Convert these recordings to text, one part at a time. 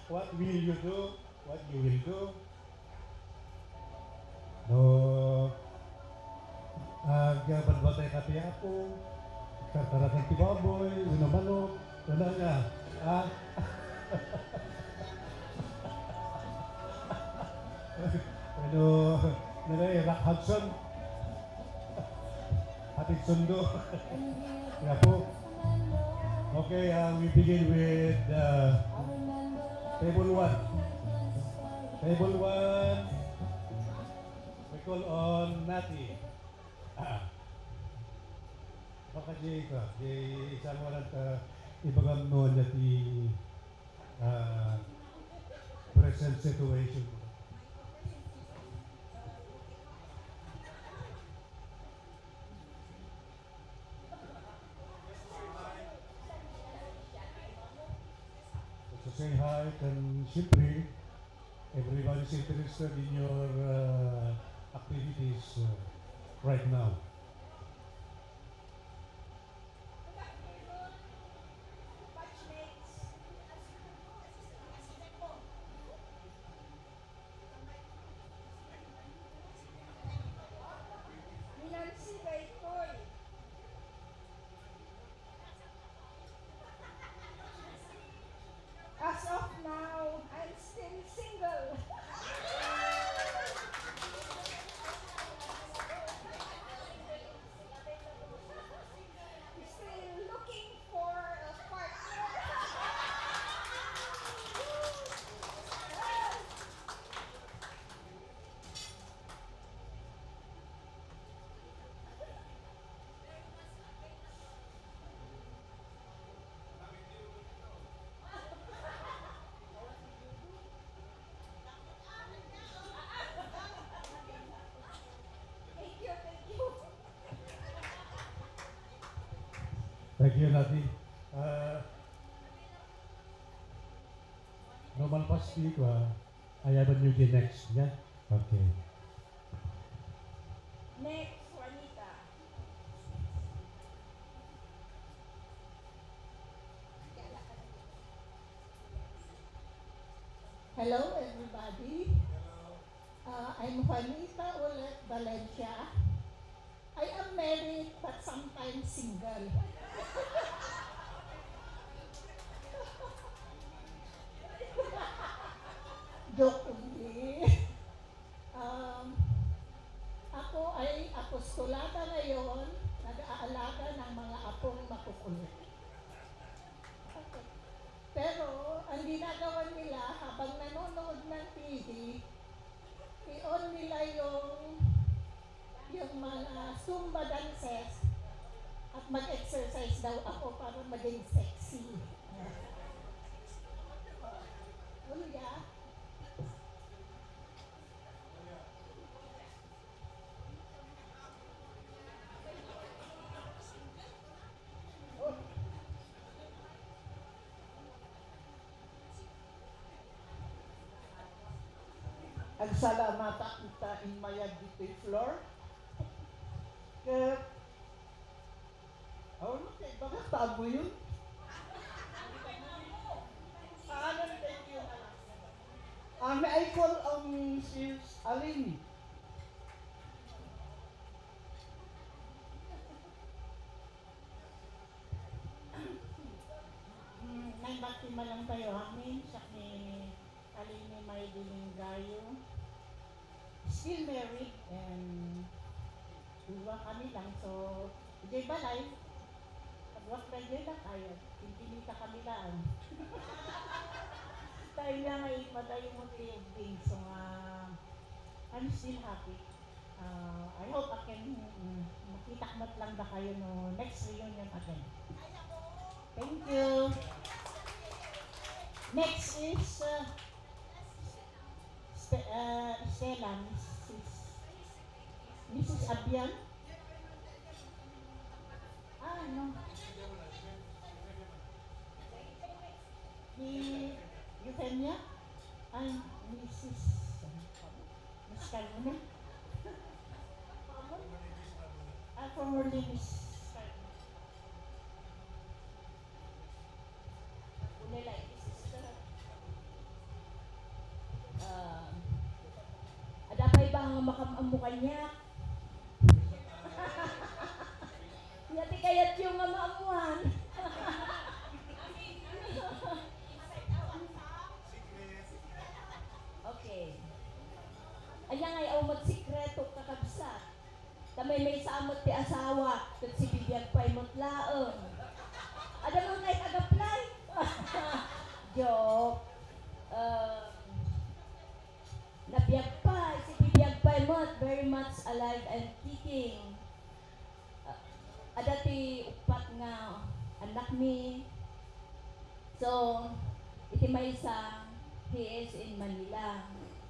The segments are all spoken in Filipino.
What will you do? What you will do? No, agbatay ka ti Apo, karkarakan ti baboy, uno manok, wala nga. Ah, ano, nalay, Rock Hudson, hatid sundo. Kaya po, okay, we begin with table 1. Table 1, we call on Nati. Ah, baka di isang walang ibagam noon na uh, present situation. So say hi, and siyempre, everybody's interested in your activities right now. Nancy Raytoy. As of now, I'm still single. Still looking for a partner. Thank you, thank you. Thank you, Nati. Normal pa speak, ayaban nyo di next, yeah? Okay. Next, Juanita. Hello, everybody. I'm Juanita Ulet Valencia. I am married but sometimes single. Joke only. Um, Ako ay apostolata ngayon, nag-aalaga ng mga apong makukulit. Pero ang ginagawa nila habang nanonood ng TV, i-on nila yung mga Zumba dances at mag-exercise daw ako para maging sexy. Ulya, Agsalamata kita inmayad dito floor. Kaya, ano kay baka tago yun? Ano thank you. May I call si Aling. nagbati lang tayo amin sa ni Aline May Dilingayo. Still married and iwa kami lang. So, hindi ba life? Pag-work na yun lang tayo. Pintinita kami lang. Tayo na may padayo mo tiyong. So, I'm still happy. I hope I can makita lang ba kayo no next reunion again. Thank you. Next is Stella, Mrs. Abian. No. Ni Eugenia? Ay, Mrs. Miss Carmona? Formerly Miss Carmona. Unilay, this is the makamam mo kanya. Yati kayat yung maamuhan. Okay. Anya ngay awmat sikreto kakabsat. Tamay may samot ti asawa, kat si bibiyag pa'y mutlaong. Ada man kay tagaplay. Joke. Nabiyag pa, si bibiyag pa'y mut, very much alive and kicking. Ada ti upat nga anak mi. So, iti may isa, he is in Manila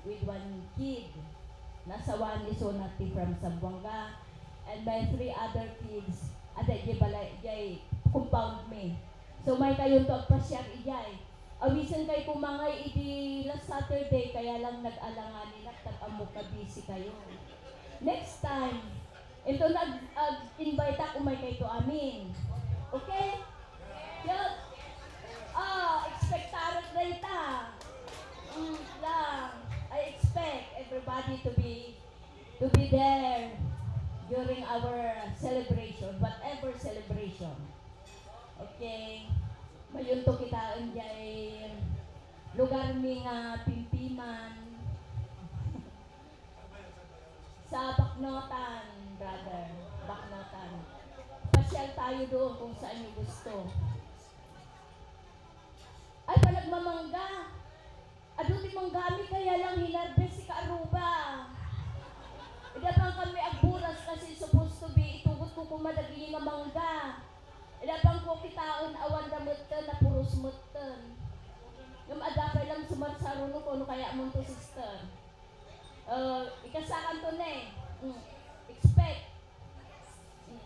with one kid. Nasawa ni Sonati from Zamboanga. And my 3 other kids, ada jay compound me. So may kayo to agpasyag ijay. Awisan kay kumangay idi last Saturday, kaya lang nag-alanganin at tag-amok na busy kayo. Next time, ito nag-invite ako may kayo amin. Okay? Yes. Expectarot na ita. Lang. I expect everybody to be there during our celebration, whatever celebration. Okay? Mayon to kita jay lugar mi nga Pimpiman sa Baknotan, brother. Baknotan. Pasyal tayo doon kung saan niyo gusto. Ay, panagmamangga. Ado ti manggami kaya lang hinarbes si Kaaruba. Ida pang kami agburas kasi supposed to be itugot ko kumadagi nga mangga. Ida pang ko kitaon awan da mutten na puros mutten. Yung adapay lang sumarsaruno ko no kaya mo to sister. Ikasakan to na expect.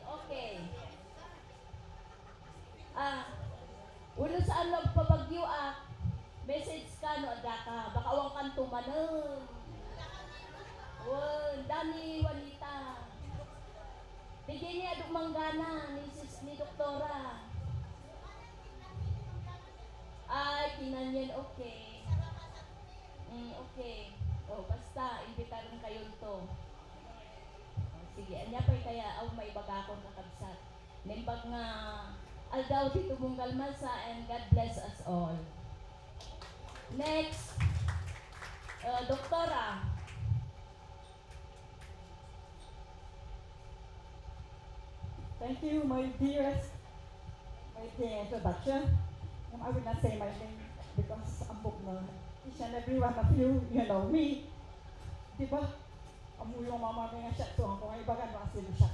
Okay. Ulo saan nagpabagyo message ka no adaka baka awang kanto manem. Dani Juanita. Bigyan niya aduk manggana ni doktora. Ay, kinanyan okay. Okay. Basta imbitaron kayo to. Sige, anya pa kaya may baga akong kakabsat. Nembag nga aldaw dito mong kalmasa and God bless us all. Next, Doktora. Thank you, my dear introduction. I will not say my name because ambok na each and every one of you, you know me. Diba? Amu yung mama may nga siya, so ako nga ibagan mo asilo siya.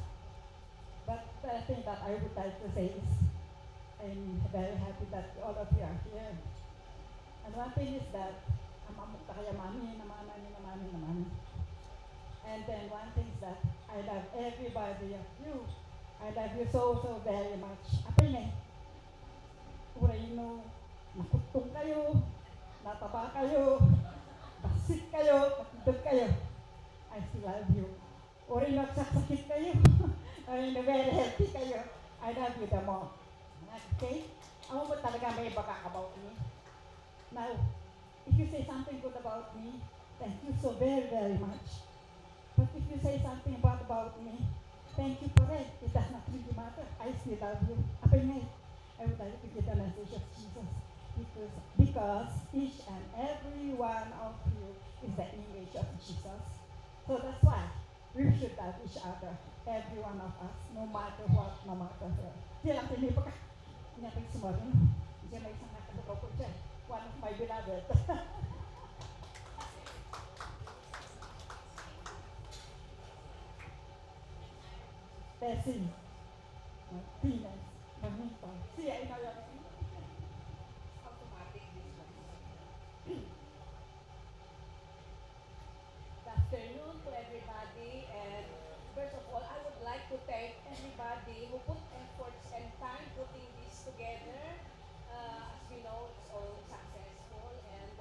But the thing that I would like to say is, I'm very happy that all of you are here. And one thing is that, amamok ta kaya mami, namani. And then one thing is that, I love everybody of you. I love you so very much. Apay nga, Urayno, nakutong kayo, nataba kayo, basit kayo, matindog kayo. I still love you. Urayno, nagsasakit kayo. Urayno, very healthy kayo. I love you the more. Okay? Ako mo talaga may baka about me. Now, if you say something good about me, thank you so very much. But if you say something bad about me, thank you for it. It does not really matter. I still love you. Apay nga, I would like to give the message of Jesus because each and every one of you is the image of Jesus. So that's why we should love each other, every one of us, no matter what, no matter where. Di lang tinipo ka. Hindi sumabi. Hindi may isang nakabukaw ko dyan. One of my beloved. Tessie. Martinez. Manito. Siya, ikaw yan. Automatic this one. Good afternoon to everybody, and first of all, I would like to thank everybody who put efforts and time putting this together. As we know, it's all successful, and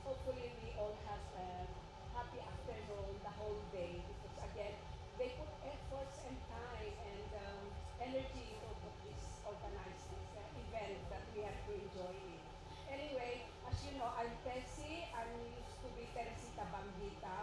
hopefully we all have a happy afternoon the whole day, because again, they put efforts and time and energy to put organize this event that we have to enjoy it. Anyway, as you know, I'm Tessie. I'm used to be Teresita Bambita.